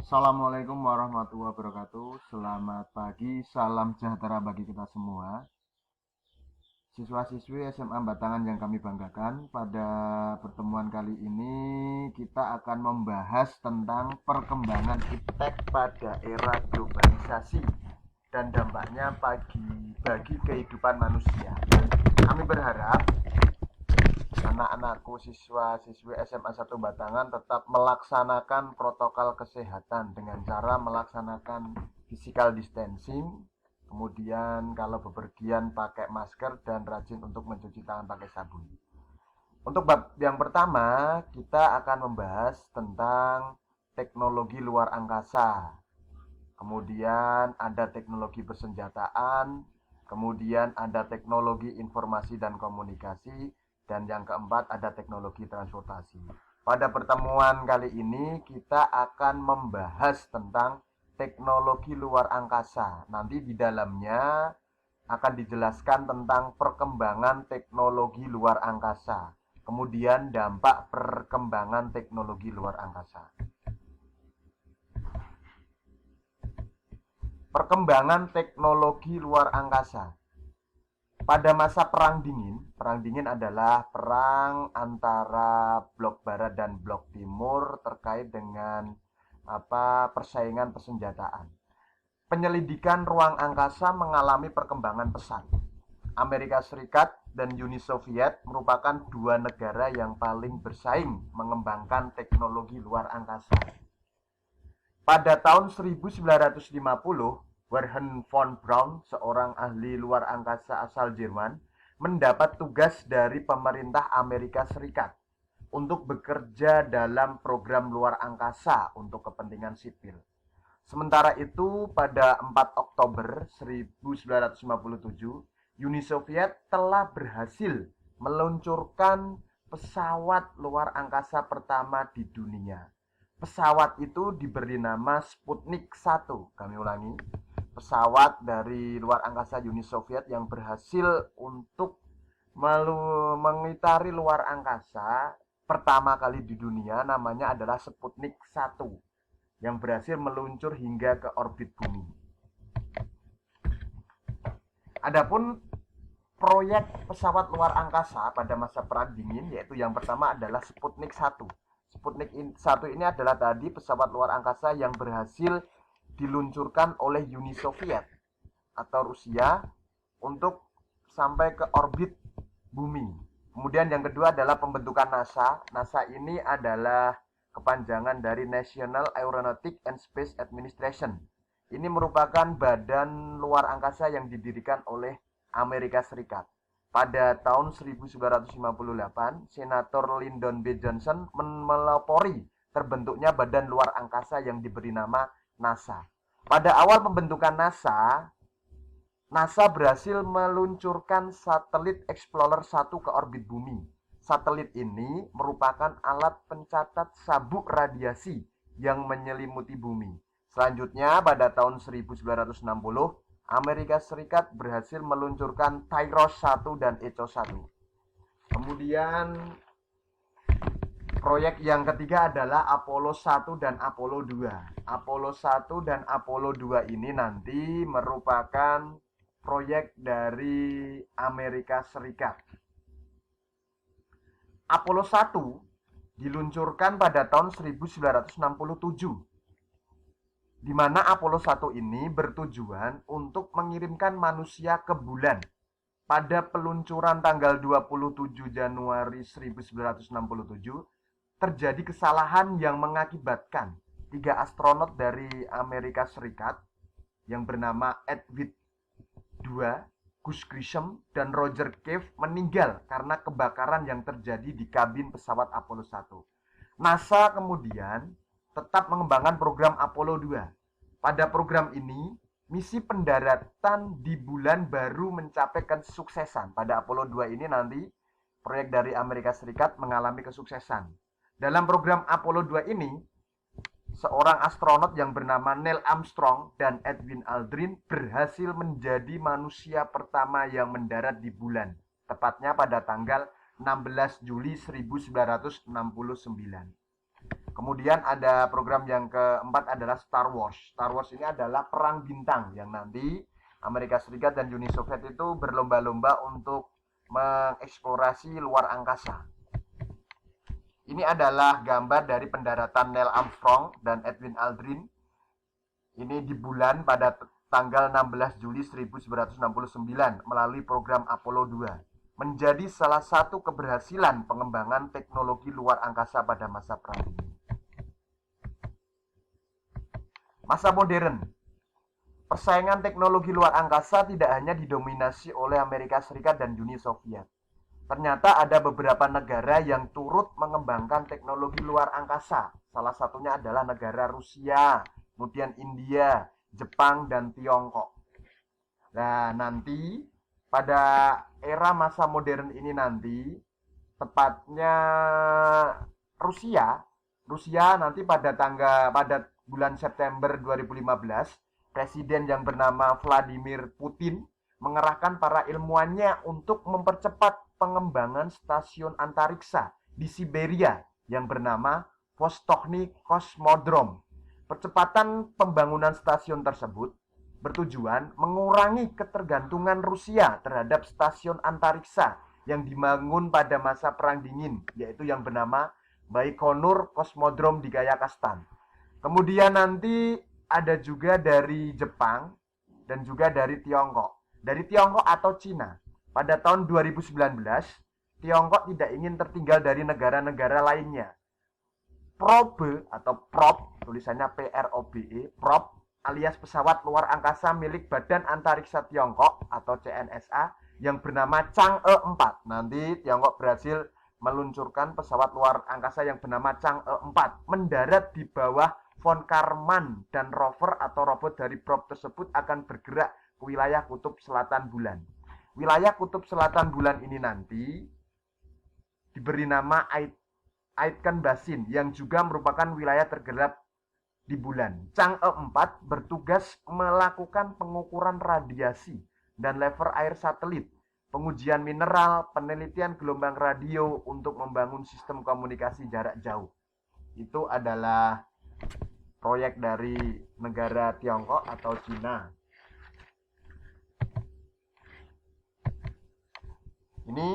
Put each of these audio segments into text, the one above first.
Assalamualaikum warahmatullahi wabarakatuh. Selamat pagi, salam sejahtera bagi kita semua. Siswa-siswi SMA Batangan yang kami banggakan, pada pertemuan kali ini kita akan membahas tentang perkembangan iptek pada era globalisasi dan dampaknya bagi kehidupan manusia. Kami berharap anak-anakku siswa-siswi SMA 1 Batangan tetap melaksanakan protokol kesehatan dengan cara melaksanakan physical distancing, kemudian kalau bepergian pakai masker dan rajin untuk mencuci tangan pakai sabun. Untuk bab yang pertama, kita akan membahas tentang teknologi luar angkasa. Kemudian ada teknologi persenjataan, kemudian ada teknologi informasi dan komunikasi, dan yang keempat ada teknologi transportasi. Pada pertemuan kali ini kita akan membahas tentang teknologi luar angkasa. Nanti di dalamnya akan dijelaskan tentang perkembangan teknologi luar angkasa. Kemudian dampak perkembangan teknologi luar angkasa. Perkembangan teknologi luar angkasa. Pada masa Perang Dingin adalah perang antara blok barat dan blok timur terkait dengan persaingan persenjataan. Penyelidikan ruang angkasa mengalami perkembangan pesat. Amerika Serikat dan Uni Soviet merupakan dua negara yang paling bersaing mengembangkan teknologi luar angkasa. Pada tahun 1950, Wernher von Braun, seorang ahli luar angkasa asal Jerman, mendapat tugas dari pemerintah Amerika Serikat untuk bekerja dalam program luar angkasa untuk kepentingan sipil. Sementara itu, pada 4 Oktober 1957, Uni Soviet telah berhasil meluncurkan pesawat luar angkasa pertama di dunia. Pesawat itu diberi nama Sputnik 1. Kami ulangi, pesawat dari luar angkasa Uni Soviet yang berhasil untuk mengitari luar angkasa pertama kali di dunia namanya adalah Sputnik 1 yang berhasil meluncur hingga ke orbit bumi. Adapun proyek pesawat luar angkasa pada masa Perang Dingin, yaitu yang pertama adalah Sputnik 1. Sputnik 1 ini adalah tadi pesawat luar angkasa yang berhasil diluncurkan oleh Uni Soviet atau Rusia untuk sampai ke orbit bumi. Kemudian yang kedua adalah pembentukan NASA. NASA ini adalah kepanjangan dari National Aeronautic and Space Administration. Ini merupakan badan luar angkasa yang didirikan oleh Amerika Serikat. Pada tahun 1958, Senator Lyndon B. Johnson melapori terbentuknya badan luar angkasa yang diberi nama NASA. Pada awal pembentukan NASA, NASA berhasil meluncurkan satelit Explorer 1 ke orbit bumi. Satelit ini merupakan alat pencatat sabuk radiasi yang menyelimuti bumi. Selanjutnya, pada tahun 1960, Amerika Serikat berhasil meluncurkan Tyros 1 dan Echo 1. Kemudian, proyek yang ketiga adalah Apollo 1 dan Apollo 2. Apollo 1 dan Apollo 2 ini nanti merupakan proyek dari Amerika Serikat. Apollo 1 diluncurkan pada tahun 1967, di mana Apollo 1 ini bertujuan untuk mengirimkan manusia ke bulan. Pada peluncuran tanggal 27 Januari 1967, terjadi kesalahan yang mengakibatkan 3 astronot dari Amerika Serikat yang bernama Edwin II, Gus Grissom, dan Roger Cave meninggal karena kebakaran yang terjadi di kabin pesawat Apollo 1. NASA kemudian tetap mengembangkan program Apollo 2. Pada program ini, misi pendaratan di bulan baru mencapai kesuksesan. Pada Apollo 2 ini nanti proyek dari Amerika Serikat mengalami kesuksesan. Dalam program Apollo 2 ini, seorang astronot yang bernama Neil Armstrong dan Edwin Aldrin berhasil menjadi manusia pertama yang mendarat di bulan, tepatnya pada tanggal 16 Juli 1969. Kemudian ada program yang keempat adalah Star Wars. Star Wars ini adalah perang bintang yang nanti Amerika Serikat dan Uni Soviet itu berlomba-lomba untuk mengeksplorasi luar angkasa. Ini adalah gambar dari pendaratan Neil Armstrong dan Edwin Aldrin. Ini di bulan pada tanggal 16 Juli 1969 melalui program Apollo 2. Menjadi salah satu keberhasilan pengembangan teknologi luar angkasa pada masa perang dingin. Masa modern. Persaingan teknologi luar angkasa tidak hanya didominasi oleh Amerika Serikat dan Uni Soviet. Ternyata ada beberapa negara yang turut mengembangkan teknologi luar angkasa. Salah satunya adalah negara Rusia, kemudian India, Jepang, dan Tiongkok. Nah, nanti pada era masa modern ini nanti, tepatnya Rusia nanti pada bulan September 2015, presiden yang bernama Vladimir Putin mengerahkan para ilmuwannya untuk mempercepat pengembangan stasiun antariksa di Siberia yang bernama Vostochny Cosmodrome. Percepatan pembangunan stasiun tersebut bertujuan mengurangi ketergantungan Rusia terhadap stasiun antariksa yang dibangun pada masa Perang Dingin, yaitu yang bernama Baikonur Cosmodrome di Kazakhstan. Kemudian nanti ada juga dari Jepang dan juga dari Tiongkok. Dari Tiongkok atau Cina. Pada tahun 2019, Tiongkok tidak ingin tertinggal dari negara-negara lainnya. Probe atau prop, tulisannya PROBE, prop alias pesawat luar angkasa milik Badan Antariksa Tiongkok atau CNSA yang bernama Chang'e 4. Nanti Tiongkok berhasil meluncurkan pesawat luar angkasa yang bernama Chang'e 4 mendarat di bawah Von Karman, dan rover atau robot dari probe tersebut akan bergerak ke wilayah kutub selatan bulan. Wilayah kutub selatan bulan ini nanti diberi nama Aitken Basin yang juga merupakan wilayah tergelap di bulan. Chang'e 4 bertugas melakukan pengukuran radiasi dan level air satelit, pengujian mineral, penelitian gelombang radio untuk membangun sistem komunikasi jarak jauh. Itu adalah proyek dari negara Tiongkok atau Cina. Ini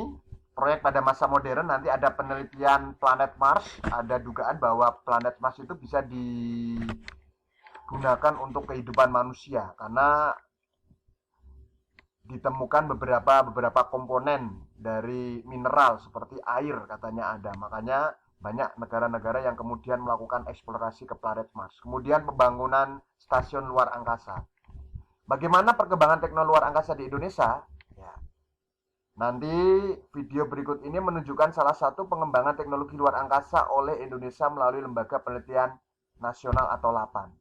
proyek pada masa modern, nanti ada penelitian planet Mars, ada dugaan bahwa planet Mars itu bisa digunakan untuk kehidupan manusia karena ditemukan beberapa komponen dari mineral seperti air katanya ada. Makanya banyak negara-negara yang kemudian melakukan eksplorasi ke planet Mars. Kemudian pembangunan stasiun luar angkasa. Bagaimana perkembangan teknologi luar angkasa di Indonesia? Ya. Nanti video berikut ini menunjukkan salah satu pengembangan teknologi luar angkasa oleh Indonesia melalui Lembaga Penelitian Nasional atau LAPAN.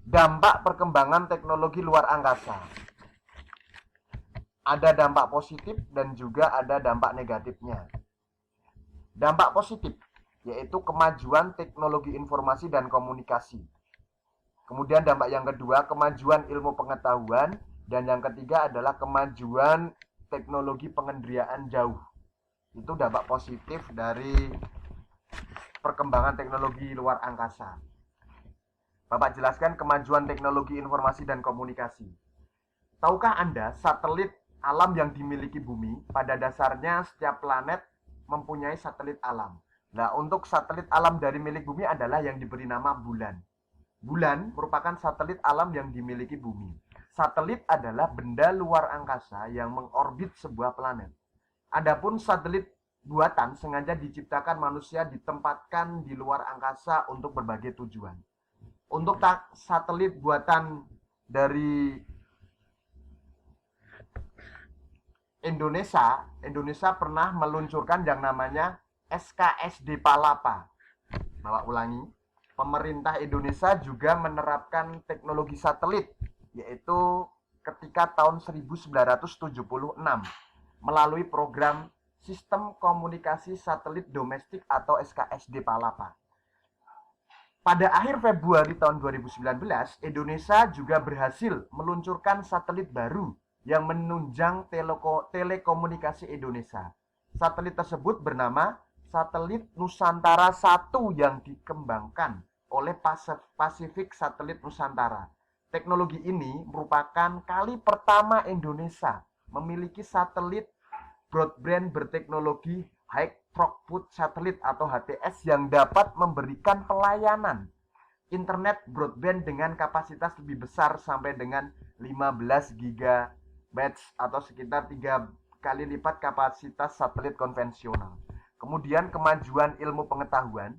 Dampak perkembangan teknologi luar angkasa. Ada dampak positif dan juga ada dampak negatifnya. Dampak positif yaitu kemajuan teknologi informasi dan komunikasi. Kemudian dampak yang kedua, kemajuan ilmu pengetahuan, dan yang ketiga adalah kemajuan teknologi pengendalian jauh. Itu dampak positif dari perkembangan teknologi luar angkasa. Bapak jelaskan kemajuan teknologi informasi dan komunikasi. Tahukah Anda satelit alam yang dimiliki bumi, pada dasarnya setiap planet mempunyai satelit alam. Nah, untuk satelit alam dari milik bumi adalah yang diberi nama bulan. Bulan merupakan satelit alam yang dimiliki bumi. Satelit adalah benda luar angkasa yang mengorbit sebuah planet. Adapun satelit buatan sengaja diciptakan manusia ditempatkan di luar angkasa untuk berbagai tujuan. Untuk satelit buatan dari Indonesia pernah meluncurkan yang namanya SKSD Palapa. Bapak ulangi, pemerintah Indonesia juga menerapkan teknologi satelit, yaitu ketika tahun 1976 melalui program Sistem Komunikasi Satelit Domestik atau SKSD Palapa. Pada akhir Februari tahun 2019, Indonesia juga berhasil meluncurkan satelit baru yang menunjang telekomunikasi Indonesia. Satelit tersebut bernama Satelit Nusantara 1 yang dikembangkan oleh Pacific Satelit Nusantara. Teknologi ini merupakan kali pertama Indonesia memiliki satelit broadband berteknologi High Throughput Satellite atau HTS yang dapat memberikan pelayanan internet broadband dengan kapasitas lebih besar sampai dengan 15 GB atau sekitar 3 kali lipat kapasitas satelit konvensional. Kemudian kemajuan ilmu pengetahuan,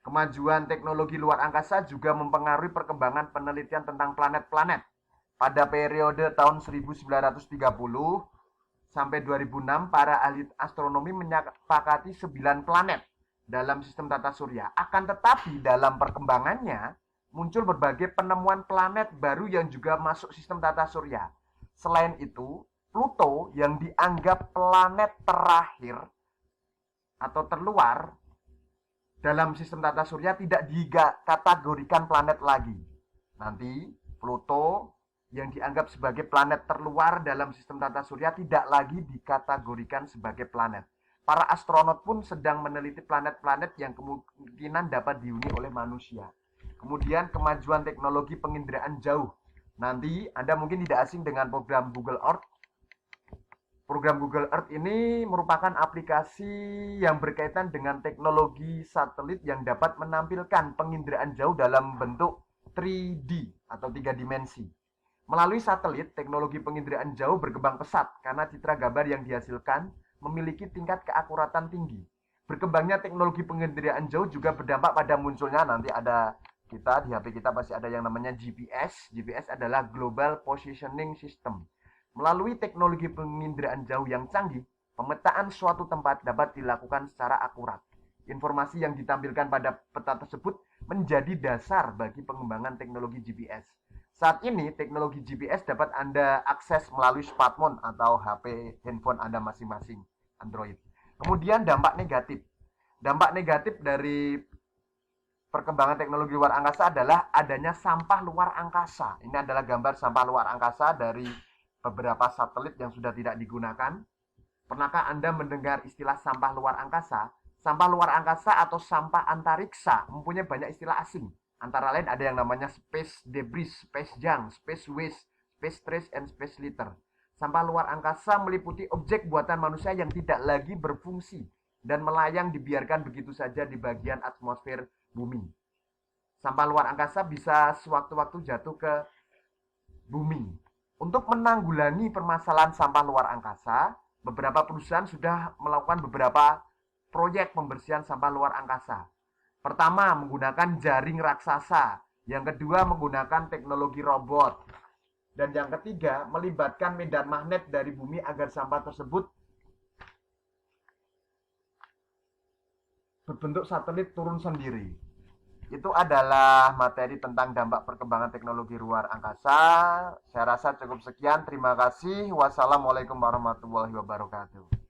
kemajuan teknologi luar angkasa juga mempengaruhi perkembangan penelitian tentang planet-planet. Pada periode tahun 1930 sampai 2006, para ahli astronomi menyepakati 9 planet dalam sistem tata surya. Akan tetapi dalam perkembangannya muncul berbagai penemuan planet baru yang juga masuk sistem tata surya. Selain itu, Pluto yang dianggap planet terakhir atau terluar dalam sistem tata surya tidak dikategorikan planet lagi. Nanti Pluto yang dianggap sebagai planet terluar dalam sistem tata surya tidak lagi dikategorikan sebagai planet. Para astronot pun sedang meneliti planet-planet yang kemungkinan dapat dihuni oleh manusia. Kemudian kemajuan teknologi penginderaan jauh. Nanti Anda mungkin tidak asing dengan program Google Earth. Program Google Earth ini merupakan aplikasi yang berkaitan dengan teknologi satelit yang dapat menampilkan penginderaan jauh dalam bentuk 3D atau 3 dimensi. Melalui satelit, teknologi penginderaan jauh berkembang pesat karena citra gambar yang dihasilkan memiliki tingkat keakuratan tinggi. Berkembangnya teknologi penginderaan jauh juga berdampak pada munculnya, nanti ada kita di HP kita pasti ada yang namanya GPS. GPS adalah Global Positioning System. Melalui teknologi penginderaan jauh yang canggih, pemetaan suatu tempat dapat dilakukan secara akurat. Informasi yang ditampilkan pada peta tersebut menjadi dasar bagi pengembangan teknologi GPS. Saat ini, teknologi GPS dapat Anda akses melalui smartphone atau HP handphone Anda masing-masing, Android. Kemudian dampak negatif. Dampak negatif dari perkembangan teknologi luar angkasa adalah adanya sampah luar angkasa. Ini adalah gambar sampah luar angkasa dari beberapa satelit yang sudah tidak digunakan. Pernahkah Anda mendengar istilah sampah luar angkasa? Sampah luar angkasa atau sampah antariksa mempunyai banyak istilah asing. Antara lain ada yang namanya space debris, space junk, space waste, space trash, and space litter. Sampah luar angkasa meliputi objek buatan manusia yang tidak lagi berfungsi dan melayang dibiarkan begitu saja di bagian atmosfer bumi. Sampah luar angkasa bisa sewaktu-waktu jatuh ke bumi. Untuk menanggulangi permasalahan sampah luar angkasa, beberapa perusahaan sudah melakukan beberapa proyek pembersihan sampah luar angkasa. Pertama, menggunakan jaring raksasa. Yang kedua, menggunakan teknologi robot. Dan yang ketiga, melibatkan medan magnet dari bumi agar sampah tersebut berbentuk satelit turun sendiri. Itu adalah materi tentang dampak perkembangan teknologi luar angkasa. Saya rasa cukup sekian. Terima kasih. Wassalamualaikum warahmatullahi wabarakatuh.